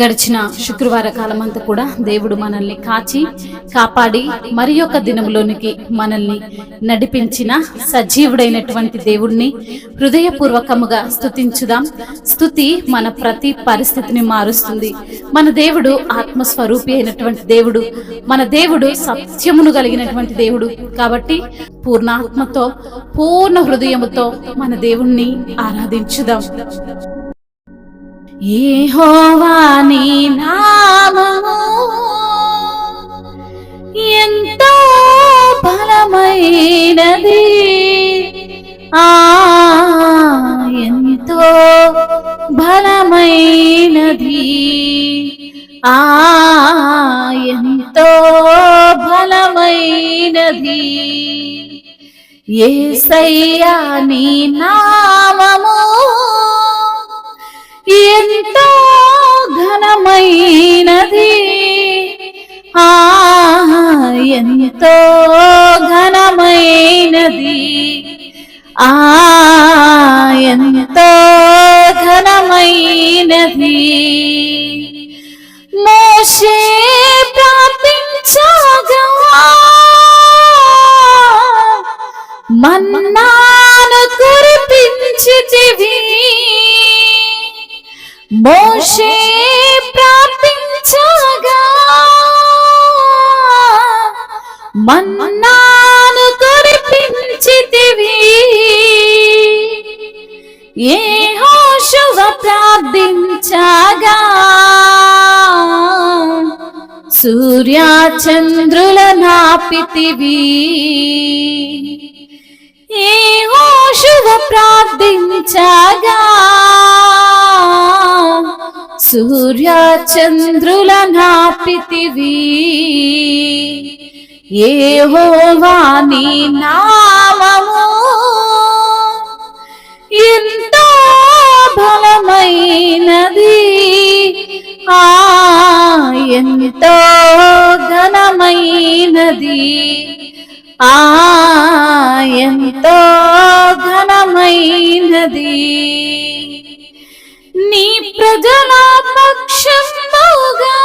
గడిచిన శుక్రవార కాలమంతా కూడా దేవుడు మనల్ని కాచి కాపాడి మరి యొక్క దినంలోనికి మనల్ని నడిపించిన సజీవుడైనటువంటి దేవుణ్ణి హృదయపూర్వకముగా స్తుతించుదాం. స్తుతి మన ప్రతి పరిస్థితిని మారుస్తుంది. మన దేవుడు ఆత్మస్వరూపి అయినటువంటి దేవుడు, మన దేవుడు సత్యమును కలిగినటువంటి దేవుడు. కాబట్టి పూర్ణాత్మతో పూర్ణ హృదయముతో మన దేవుణ్ణి ఆరాధించుదాం. యెహోవా నీ నామము ఎంతో బలమైనది, ఎంతో బలమైనది, ఎంతో బలమైనది. యేసయ్యా నీ నామము ఎంతో ఘనమైనది, ఎంతో ఘనమైనది, ఎంతో ఘనమైనది. మోషే ప్రార్థించగా మన్నాను కురిపించితివి. మోషే ప్రార్థించగా మన్నాను కురిపించితివి. యెహోషువ ప్రార్థించగా సూర్య చంద్రుల నాపితివి. యెహోషువ ప్రార్థించగా సూర్య చంద్రుల నాపితివి. యెహోవా నీ నామము ఎంతో బలమైనది, ఎంతో ఘనమైనది, ఎంతో ఘనమైనది. నీ ప్రజల పక్షముగా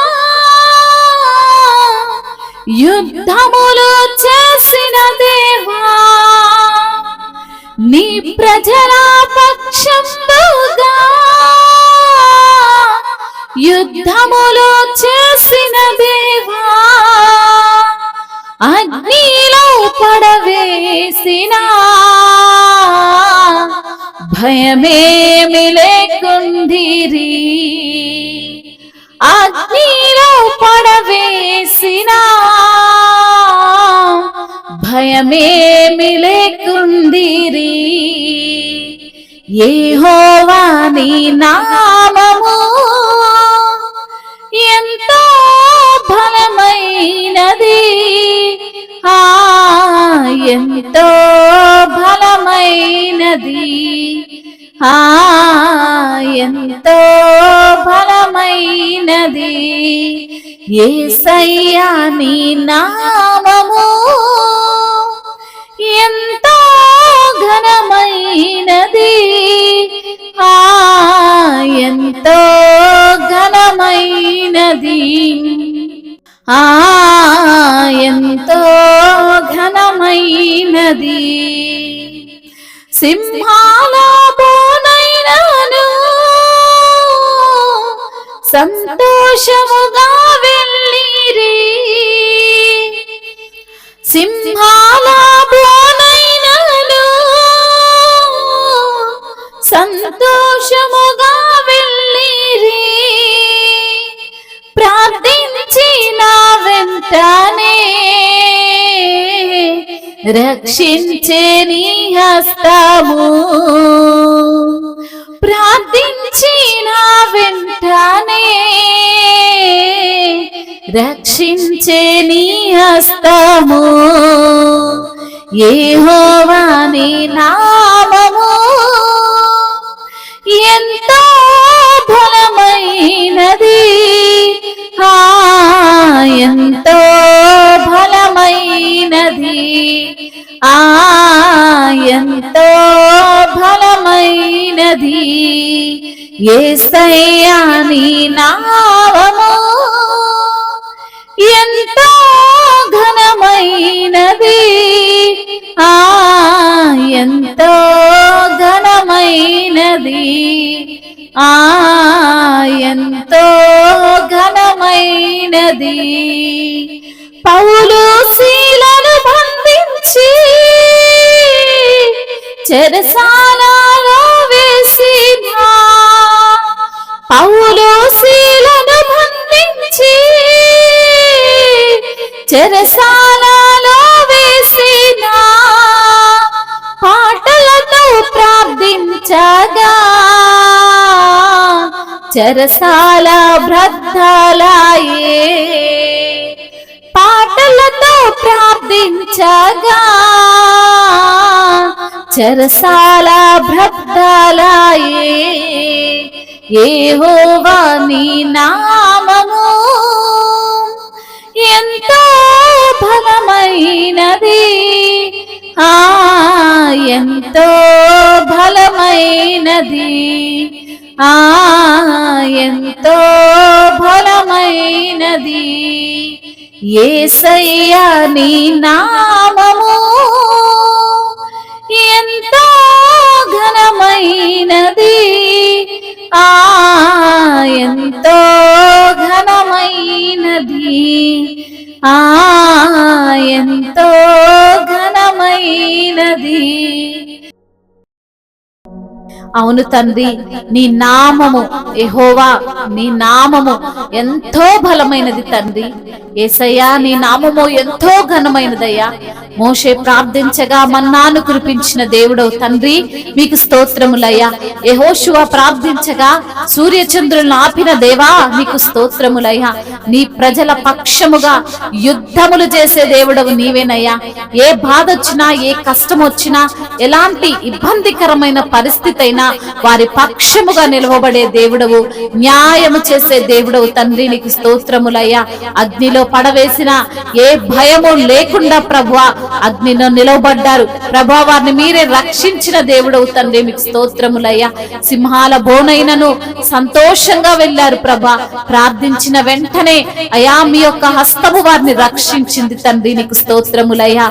యుద్ధములు చేసిన దేవా, నీ ప్రజల పక్షముగా యుద్ధములు చేసిన దేవా, అగ్నిలో పడవేసిన భయమేమి లేకుండిరి. అగ్నిలో పడవేసిన భయమేమి లేకుండిరి. యెహోవా నీ నామము ఎంతో బలమైనది, ఎంతో బలమైనది, ఎంతో బలమైనది. యేసయ్యా నీ నామము ఎంతో ఘనమైనది, ఎంతో ఘనమైనది, ఎంతో ఘనమైనది. సింహాల బోనైనను సంతోషముగా వెళ్ళిరి. సింహాల బోనైనను సంతోషముగా వెళ్ళిరి. ప్రార్థించిన వెంటనే రక్షించే నీ హస్తము. ప్రార్థించిన వెంటనే రక్షించే నీ హస్తము. యెహోవా నీ నామము ఎంతో బలమైనది, ఎంతో బలమైనది, ఎంతో బలమైనది. యేసయ్యా నీ నామము ఎంతో ఘనమైనది, ఎంతో ఘనమైనది, ఎంతో ఘనమైనది. పౌలు శీలను బంధించి చెరసాలలో వేసిన, పౌలు శీలను బంధించి చెరసాలలో వేసిన, పాటలతో ప్రార్థించగా చెరసాల భ్రద్దలాయే, పాటలతో ప్రార్థించగా చెరసాల భ్రద్దలాయే. యెహోవా నీ నామము ఎంతో బలమైనది, ఎంతో బలమైనది, ఎంతో బలమైనది. యేసయ్యా నీ నామము ఎంతో ఘనమైనది, ఎంతో ఘనమైనది, ఎంతో ఘనమైనది. అవును తండ్రి, నీ నామము యెహోవా, నీ నామము ఎంతో బలమైనది తండ్రి. యేసయ్యా నీ నామము ఎంతో ఘనమైనదయ్యా. మోషే ప్రార్థించగా మన్నాను కురిపించిన దేవుడవు తండ్రి, మీకు స్తోత్రములయ్యా. యెహోషువ ప్రార్థించగా సూర్యచంద్రులను ఆపిన దేవా, నీకు స్తోత్రములయ్యా. నీ ప్రజల పక్షముగా యుద్ధములు చేసే దేవుడవు నీవేనయ్యా. ఏ బాధ వచ్చినా, ఏ కష్టం వచ్చినా, ఎలాంటి ఇబ్బందికరమైన పరిస్థితి అయినా వారి పక్షముగా నిలవబడే దేవుడవు, న్యాయము చేసే దేవుడవు తండ్రి, నీకు స్తోత్రములయ్యా. అగ్నిలో పడవేసిన ఏ భయము లేకుండా ప్రభువా అగ్నిలో నిలవబడ్డారు ప్రభువా, వారిని మీరే రక్షించిన దేవుడవు తండ్రి, మీకు స్తోత్రములయ్యా. సింహాల బోనైనను సంతోషంగా వెళ్ళారు ప్రభా, ప్రార్థించిన వెంటనే అయా మీ యొక్క హస్తము వారిని రక్షించింది తండ్రి, నీకు స్తోత్రములయ్యా.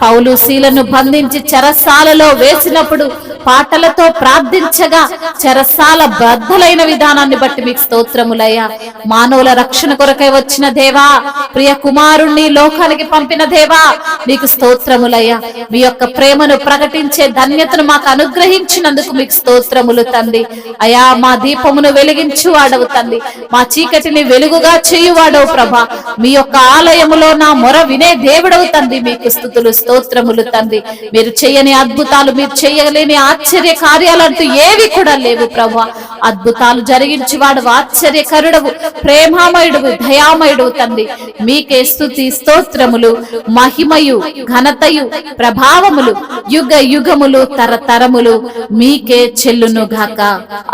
పౌలు శీలను బంధించి చెరసాలలో వేసినప్పుడు పాటలతో ప్రార్థించగా చెరసాల బద్దలైన విధానాన్ని బట్టి మీకు స్తోత్రములయ్యా. మానవుల రక్షణ కొరకై వచ్చిన దేవా, ప్రియ కుమారుణ్ణి లోకానికి పంపిన దేవా, మీకు స్తోత్రములయ్యా. మీ యొక్క ప్రేమను ప్రకటించే ధన్యతను మాకు అనుగ్రహించినందుకు మీకు స్తోత్రములు తండ్రి. అయా మా దీపమును వెలిగించు వాడవు తండ్రి, మా చీకటిని వెలుగుగా చేయువాడవు ప్రభా. మీ యొక్క ఆలయములో నా మొర వినే దేవుడవు తండ్రి, మీకు స్తుతులు స్తోత్రములు తండ్రి. మీరు చేయని అద్భుతాలు, మీరు చేయలేని ఆశ్చర్య కార్యాలంటూ ఏవి కూడా లేవు ప్రభా. అద్భుతాలు జరిగించువాడు, ఆశ్చర్యకరుడవు, ప్రేమామయుడువు, దయామయుడువు తండ్రి. మీకే స్తుతి స్తోత్రములు, మహిమయు, ఘనతయు, ప్రభావములు యుగ యుగములు తరతరములు మీకే చెల్లును గాక.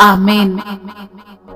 ఆమేన్.